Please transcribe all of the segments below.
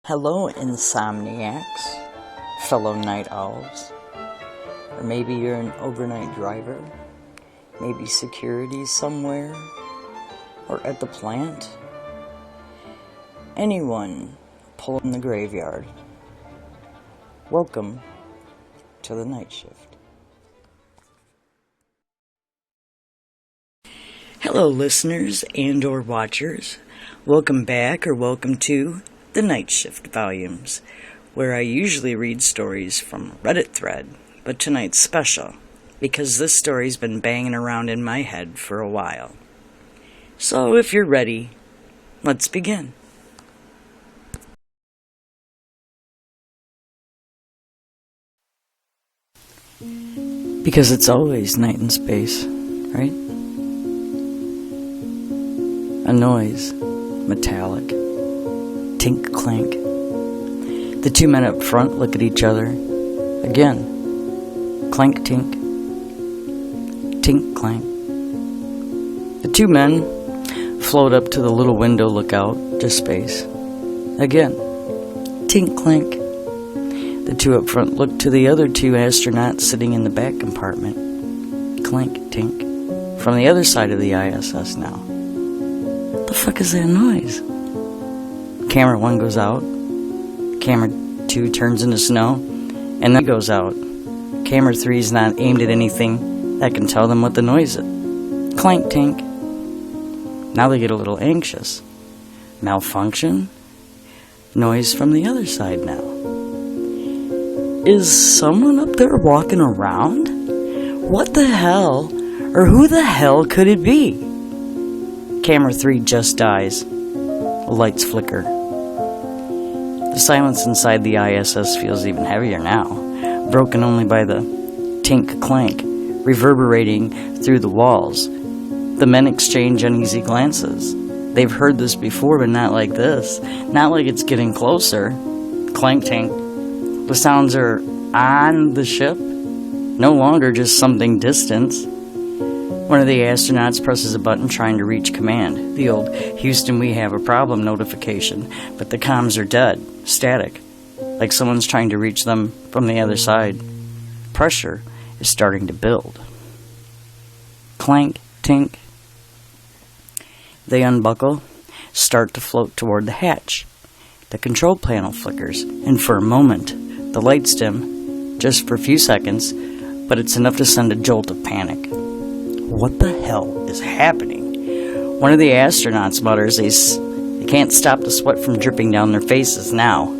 Hello, insomniacs, fellow night owls. Or maybe you're an overnight driver, maybe security somewhere, or at the plant. Anyone pulling the graveyard. Welcome to the night shift. Hello, listeners and or watchers. Welcome back or welcome to the Night Shift volumes, where I usually read stories from Reddit thread, but tonight's special, because this story's been banging around in my head for a while. So if you're ready, let's begin. Because it's always night in space, right? A noise, metallic, tink clank. The two men up front look at each other. Again, clank tink, tink clank. The two men float up to the little window lookout to space. Again, tink clank. The two up front look to the other two astronauts sitting in the back compartment. Clank tink. From the other side of the ISS now. What the fuck is that noise? Camera 1 goes out, camera 2 turns into snow, and then goes out. Camera 3 is not aimed at anything that can tell them what the noise is. Clank tink. Now they get a little anxious. Malfunction? Noise from the other side now. Is someone up there walking around? What the hell, or who the hell could it be? Camera 3 just dies. The lights flicker. The silence inside the ISS feels even heavier now, broken only by the tink clank, reverberating through the walls. The men exchange uneasy glances. They've heard this before, but not like this. Not like it's getting closer. Clank tink. The sounds are on the ship, no longer just something distant. One of the astronauts presses a button trying to reach command. The old "Houston, we have a problem" notification, but the comms are dead, static, like someone's trying to reach them from the other side. Pressure is starting to build. Clank, tink. They unbuckle, start to float toward the hatch. The control panel flickers, and for a moment, the lights dim, just for a few seconds, but it's enough to send a jolt of panic. What the hell is happening? One of the astronauts mutters they can't stop the sweat from dripping down their faces now.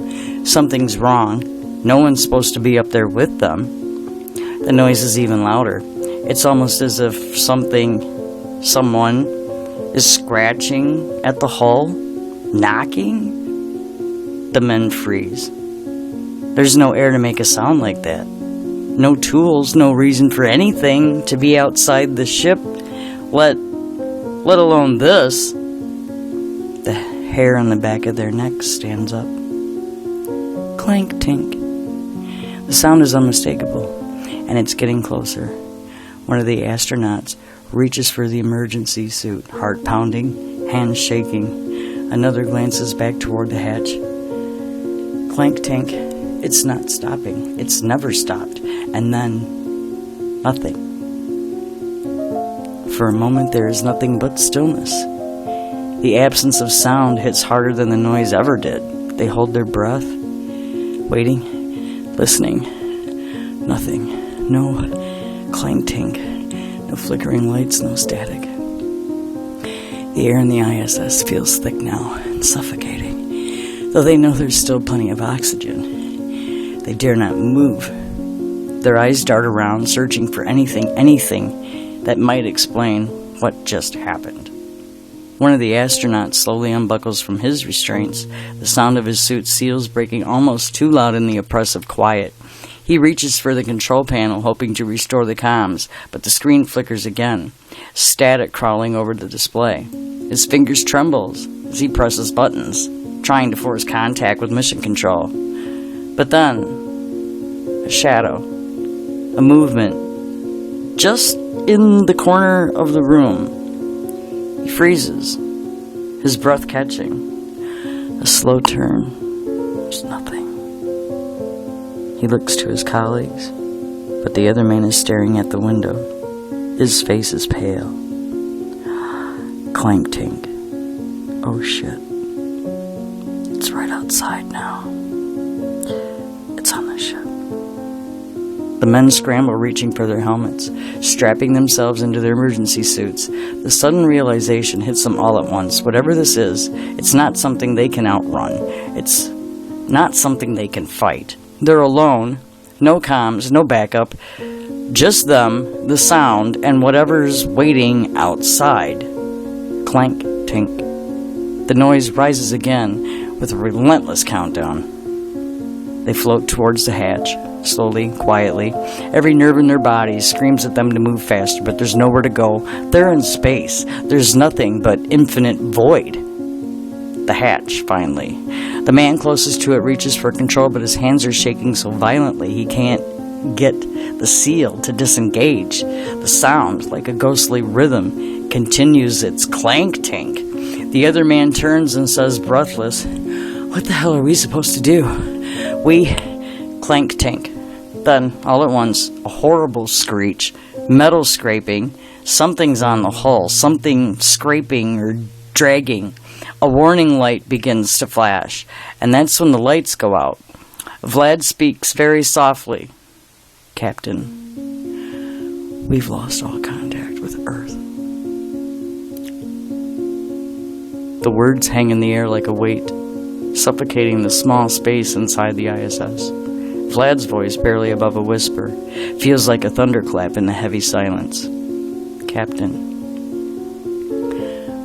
Something's wrong. No one's supposed to be up there with them. The noise is even louder. It's almost as if someone is scratching at the hull, knocking. The men freeze. There's no air to make a sound like that. No tools, no reason for anything to be outside the ship, let alone this. The hair on the back of their necks stands up. Clank tink. The sound is unmistakable, and it's getting closer. One of the astronauts reaches for the emergency suit, heart pounding, hands shaking. Another glances back toward the hatch. Clank tink. It's not stopping. It's never stopped. And then, nothing. For a moment, there is nothing but stillness. The absence of sound hits harder than the noise ever did. They hold their breath, waiting, listening. Nothing. No clang tink. No flickering lights, no static. The air in the ISS feels thick now and suffocating, though they know there's still plenty of oxygen. They dare not move. Their eyes dart around, searching for anything that might explain what just happened. One of the astronauts slowly unbuckles from his restraints, the sound of his suit seals breaking almost too loud in the oppressive quiet. He reaches for the control panel, hoping to restore the comms, but the screen flickers again, static crawling over the display. His fingers tremble as he presses buttons, trying to force contact with mission control. But then, a shadow, a movement, just in the corner of the room. He freezes, his breath catching. A slow turn, There's nothing. He looks to his colleagues, but the other man is staring at the window. His face is pale. Clank tink. Oh shit. It's right outside now. It's on the ship. The men scramble, reaching for their helmets, strapping themselves into their emergency suits. The sudden realization hits them all at once. Whatever this is, it's not something they can outrun. It's not something they can fight. They're alone, no comms, no backup, just them, the sound, and whatever's waiting outside. Clank, tink. The noise rises again with a relentless countdown. They float towards the hatch, slowly, quietly. Every nerve in their body screams at them to move faster, but there's nowhere to go. They're in space. There's nothing but infinite void. The hatch, finally. The man closest to it reaches for control, but his hands are shaking so violently he can't get the seal to disengage. The sound, like a ghostly rhythm, continues its clank-tink. The other man turns and says, breathless, "What the hell are we supposed to do?" We clank-tink. Then, all at once, a horrible screech, metal scraping, something's on the hull, something scraping or dragging. A warning light begins to flash, and that's when the lights go out. Vlad speaks very softly. "Captain, we've lost all contact with Earth." The words hang in the air like a weight, suffocating the small space inside the ISS. Vlad's voice, barely above a whisper, feels like a thunderclap in the heavy silence. "Captain,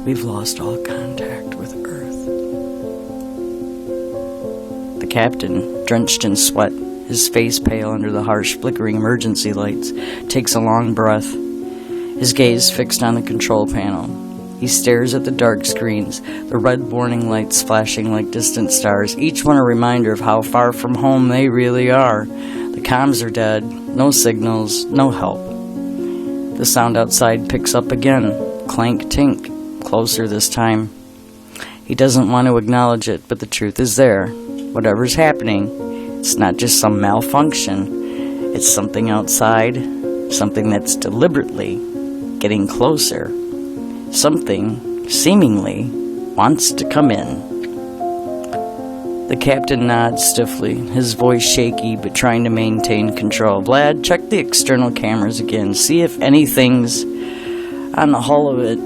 we've lost all contact with Earth." The captain, drenched in sweat, his face pale under the harsh, flickering emergency lights, takes a long breath, his gaze fixed on the control panel. He stares at the dark screens, the red warning lights flashing like distant stars, each one a reminder of how far from home they really are. The comms are dead, no signals, no help. The sound outside picks up again, clank-tink, closer this time. He doesn't want to acknowledge it, but the truth is there. Whatever's happening, it's not just some malfunction. It's something outside, something that's deliberately getting closer. Something, seemingly, wants to come in. The captain nods stiffly, his voice shaky but trying to maintain control. "Vlad, check the external cameras again. See if anything's on the hull of it."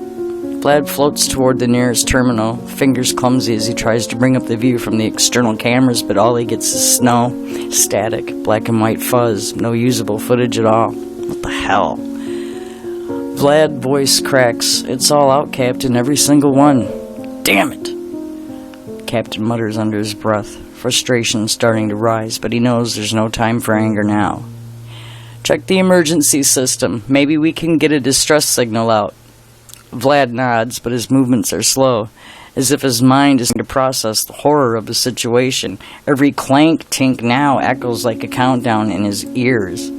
Vlad floats toward the nearest terminal, fingers clumsy as he tries to bring up the view from the external cameras, but all he gets is snow, static, black and white fuzz, no usable footage at all. What the hell? Vlad voice cracks. "It's all out, Captain, every single one." "Damn it!" Captain mutters under his breath, frustration starting to rise, but he knows there's no time for anger now. "Check the emergency system. Maybe we can get a distress signal out." Vlad nods, but his movements are slow, as if his mind is trying to process the horror of the situation. Every clank-tink now echoes like a countdown in his ears.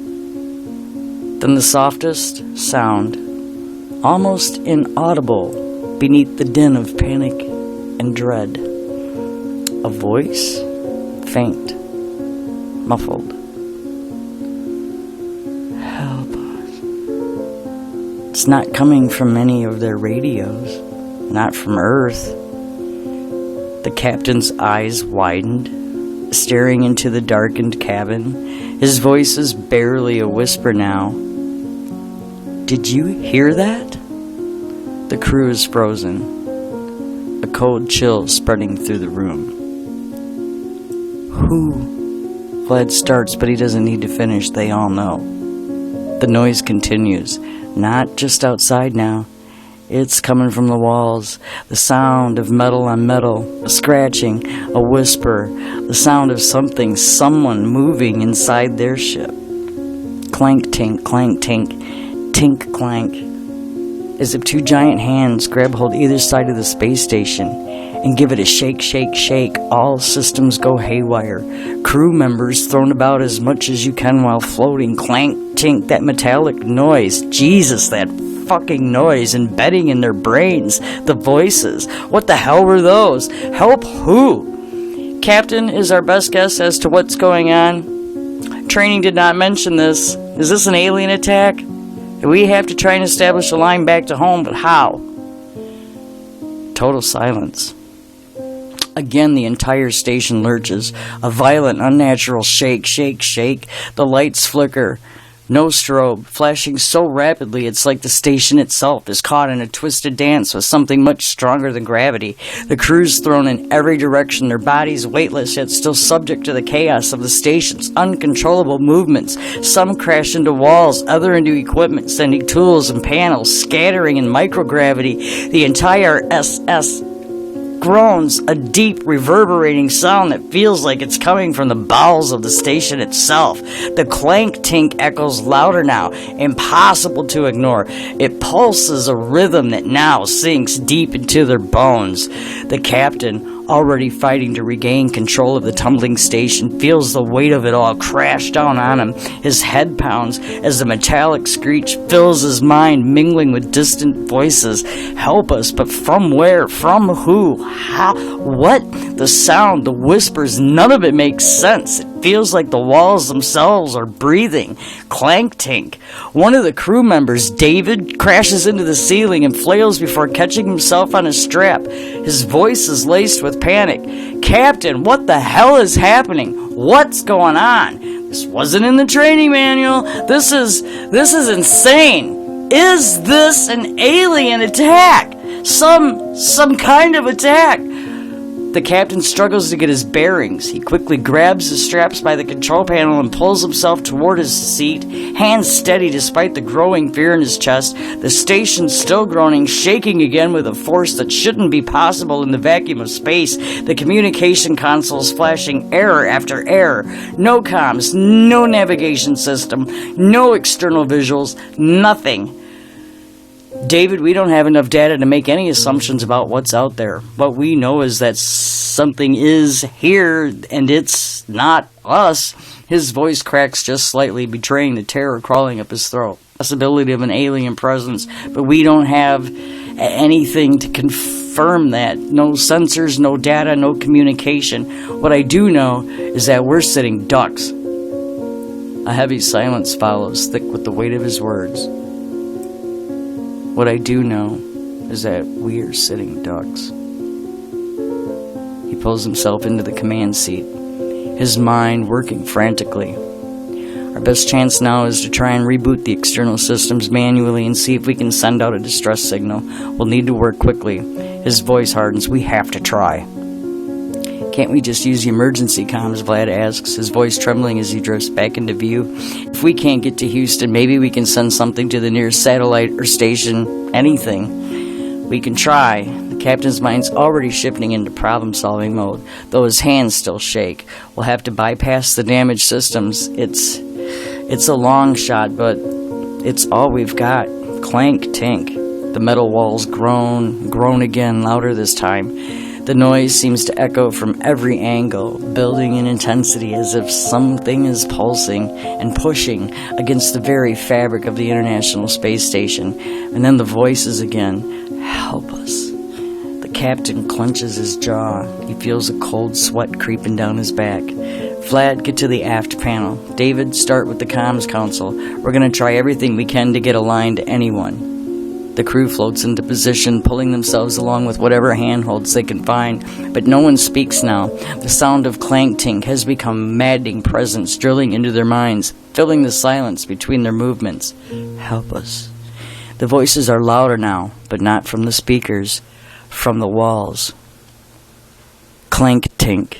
Then the softest sound, almost inaudible beneath the din of panic and dread. A voice, faint, muffled. "Help us." It's not coming from any of their radios, not from Earth. The captain's eyes widened, staring into the darkened cabin. His voice is barely a whisper now. "Did you hear that?" The crew is frozen, a cold chill spreading through the room. "Who?" Vlad starts, but he doesn't need to finish. They all know. The noise continues, not just outside now. It's coming from the walls, the sound of metal on metal, a scratching, a whisper, the sound of something, someone moving inside their ship. Clank-tink, clank-tink, tink-clank, as if two giant hands grab hold either side of the space station and give it a shake, shake, shake. All systems go haywire. Crew members thrown about as much as you can while floating. Clank-tink, that metallic noise. Jesus, that fucking noise embedding in their brains. The voices. What the hell were those? Help who? Captain is our best guess as to what's going on. Training did not mention this. Is this an alien attack? We have to try and establish a line back to home, but how? Total silence. Again, the entire station lurches. A violent, unnatural shake, shake, shake. The lights flicker. No strobe, flashing so rapidly it's like the station itself is caught in a twisted dance with something much stronger than gravity. The crew's thrown in every direction, their bodies weightless yet still subject to the chaos of the station's uncontrollable movements. Some crash into walls, other into equipment, sending tools and panels scattering in microgravity. The entire SS groans, a deep, reverberating sound that feels like it's coming from the bowels of the station itself. The clank-tink echoes louder now, impossible to ignore. It pulses a rhythm that now sinks deep into their bones. The captain, already fighting to regain control of the tumbling station, feels the weight of it all crash down on him. His head pounds as the metallic screech fills his mind, mingling with distant voices. Help us, but from where? From who? How? What? The sound, the whispers, none of it makes sense. It feels like the walls themselves are breathing. Clank-tink. One of the crew members, David, crashes into the ceiling and flails before catching himself on a strap. His voice is laced with panic. Captain, what the hell is happening? What's going on? This wasn't in the training manual. This is insane. Is this an alien attack? Some kind of attack. The captain struggles to get his bearings. He quickly grabs the straps by the control panel and pulls himself toward his seat, hands steady despite the growing fear in his chest. The station's still groaning, shaking again with a force that shouldn't be possible in the vacuum of space. The communication console's flashing error after error. No comms, no navigation system, no external visuals, nothing. David, we don't have enough data to make any assumptions about what's out there. What we know is that something is here, and it's not us. His voice cracks just slightly, betraying the terror crawling up his throat. Possibility of an alien presence, but we don't have anything to confirm that. No sensors, no data, no communication. What I do know is that we're sitting ducks. A heavy silence follows, thick with the weight of his words. What I do know is that we are sitting ducks. He pulls himself into the command seat, his mind working frantically. Our best chance now is to try and reboot the external systems manually and see if we can send out a distress signal. We'll need to work quickly. His voice hardens. We have to try. Can't we just use the emergency comms? Vlad asks, his voice trembling as he drifts back into view. If we can't get to Houston, maybe we can send something to the nearest satellite or station. Anything. We can try. The captain's mind's already shifting into problem-solving mode, though his hands still shake. We'll have to bypass the damaged systems. It's a long shot, but it's all we've got. Clank-tink. The metal walls groan again, louder this time. The noise seems to echo from every angle, building in intensity as if something is pulsing and pushing against the very fabric of the International Space Station. And then the voices again. Help us. The captain clenches his jaw. He feels a cold sweat creeping down his back. Vlad, get to the aft panel. David, start with the comms console. We're going to try everything we can to get a line to anyone. The crew floats into position, pulling themselves along with whatever handholds they can find, but no one speaks now. The sound of clank-tink has become a maddening presence, drilling into their minds, filling the silence between their movements. Help us. The voices are louder now, but not from the speakers, from the walls. Clank-tink.